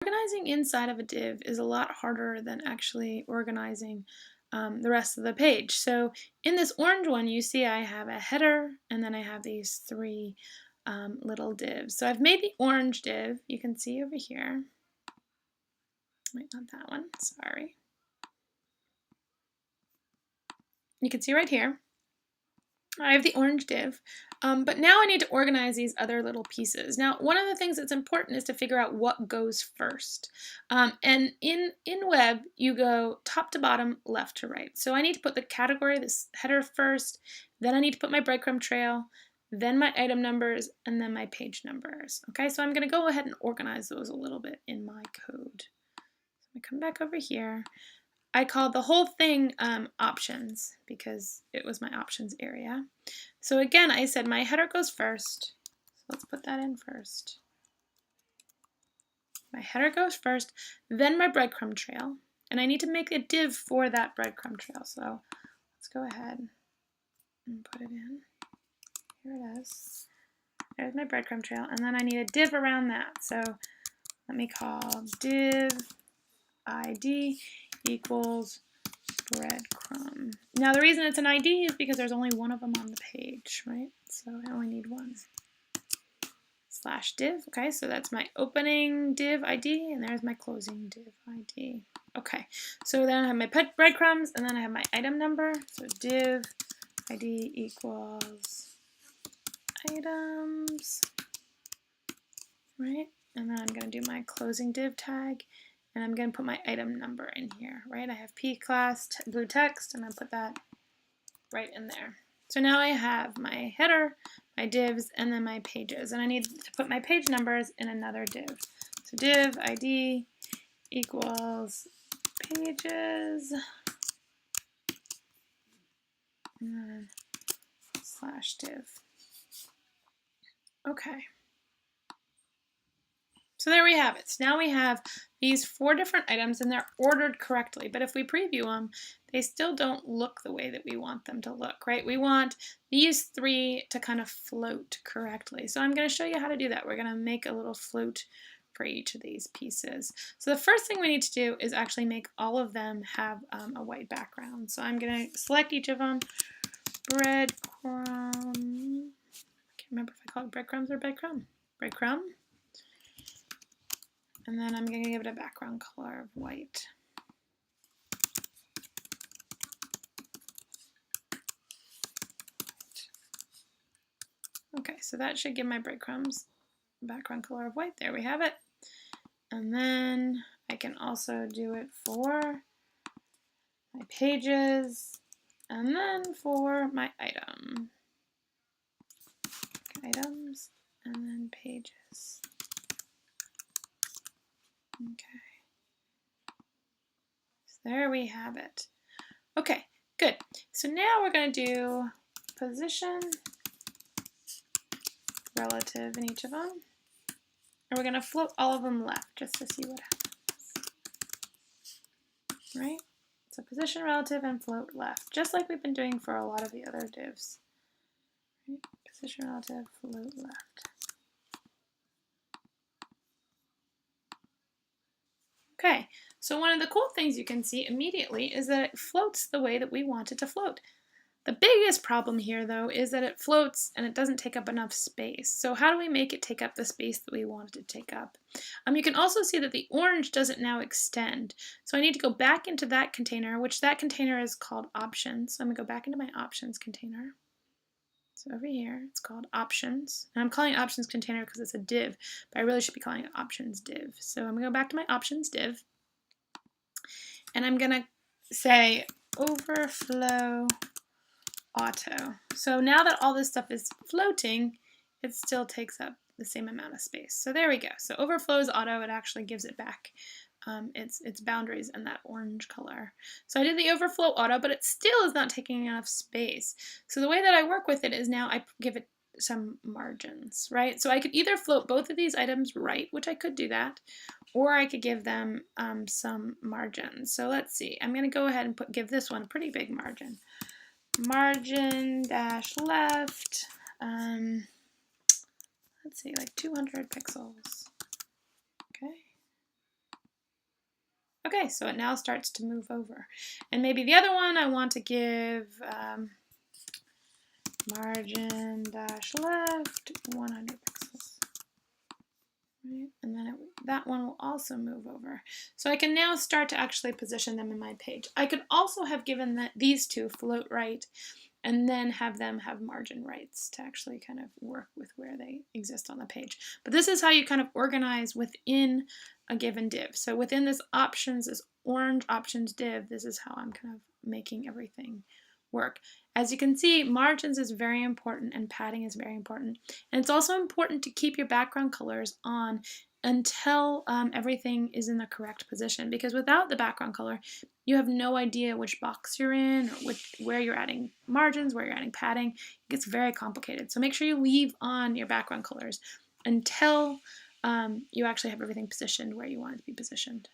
Organizing inside of a div is a lot harder than actually organizing the rest of the page. So in this orange one, you see I have a header, and then I have these three little divs. So I've made the orange div. You can see over here. Wait, not that one. Sorry. You can see right here. I have the orange div, but now I need to organize these other little pieces. Now, one of the things that's important is to figure out what goes first. And in web, you go top to bottom, left to right. So I need to put the category, this header first, then I need to put my breadcrumb trail, then my item numbers, and then my page numbers. Okay, so I'm going to go ahead and organize those a little bit in my code. So I come back over here. I called the whole thing options because it was my options area. So again, I said my header goes first. So let's put that in first. My header goes first, then my breadcrumb trail. And I need to make a div for that breadcrumb trail. So let's go ahead and put it in. Here it is. There's my breadcrumb trail. And then I need a div around that. So let me call div ID equals breadcrumb. Now the reason it's an ID is because there's only one of them on the page, right? So I only need one. Slash div, okay, so that's my opening div ID, and there's my closing div ID. Okay, so then I have my breadcrumbs, and then I have my item number. So div ID equals items, right? And then I'm gonna do my closing div tag, and I'm going to put my item number in here, right? I have P class blue text, and I put that right in there. So now I have my header, my divs, and then my pages. And I need to put my page numbers in another div. So div ID equals pages, and then slash div. Okay. So there we have it. So now we have these 4 different items, and they're ordered correctly. But if we preview them, they still don't look the way that we want them to look, right? We want these 3 to kind of float correctly. So I'm going to show you how to do that. We're going to make a little float for each of these pieces. So the first thing we need to do is actually make all of them have a white background. So I'm going to select each of them. Breadcrumb. I can't remember if I call it breadcrumbs or breadcrumb. Breadcrumb. And then I'm going to give it a background color of white. Okay, so that should give my breadcrumbs a background color of white. There we have it. And then I can also do it for my pages, and then for my items, and then pages. Okay, so there we have it. Okay, good. So now we're going to do position relative in each of them. And we're going to float all of them left just to see what happens. Right? So position relative and float left, just like we've been doing for a lot of the other divs. Right? Position relative, float left. Okay, so one of the cool things you can see immediately is that it floats the way that we want it to float. The biggest problem here, though, is that it floats and it doesn't take up enough space. So how do we make it take up the space that we want it to take up? You can also see that the orange doesn't now extend. So I need to go back into that container, which that container is called options. So I'm going to go back into my options container. So over here, it's called options. And I'm calling it options container because it's a div, but I really should be calling it options div. So I'm going to go back to my options div. And I'm going to say overflow auto. So now that all this stuff is floating, it still takes up the same amount of space. So there we go. So overflows auto, it actually gives it back its boundaries in that orange color. So I did the overflow auto, but it still is not taking enough space. So the way that I work with it is now I give it some margins, right? So I could either float both of these items right, which I could do that, or I could give them some margins. So let's see. I'm going to go ahead and give this one a pretty big margin. Margin dash left, let's see, like 200 pixels. Okay, Okay, so it now starts to move over. And maybe the other one I want to give margin dash left 100 pixels. Right? And then that one will also move over. So I can now start to actually position them in my page. I could also have given these two float right and then have them have margin rights to actually kind of work with where they exist on the page. But this is how you kind of organize within a given div. So within this options, this orange options div, this is how I'm kind of making everything work. As you can see, margins is very important and padding is very important. And it's also important to keep your background colors on until everything is in the correct position, because without the background color, you have no idea which box you're in or where you're adding margins, where you're adding padding. It gets very complicated. So make sure you leave on your background colors until you actually have everything positioned where you want it to be positioned.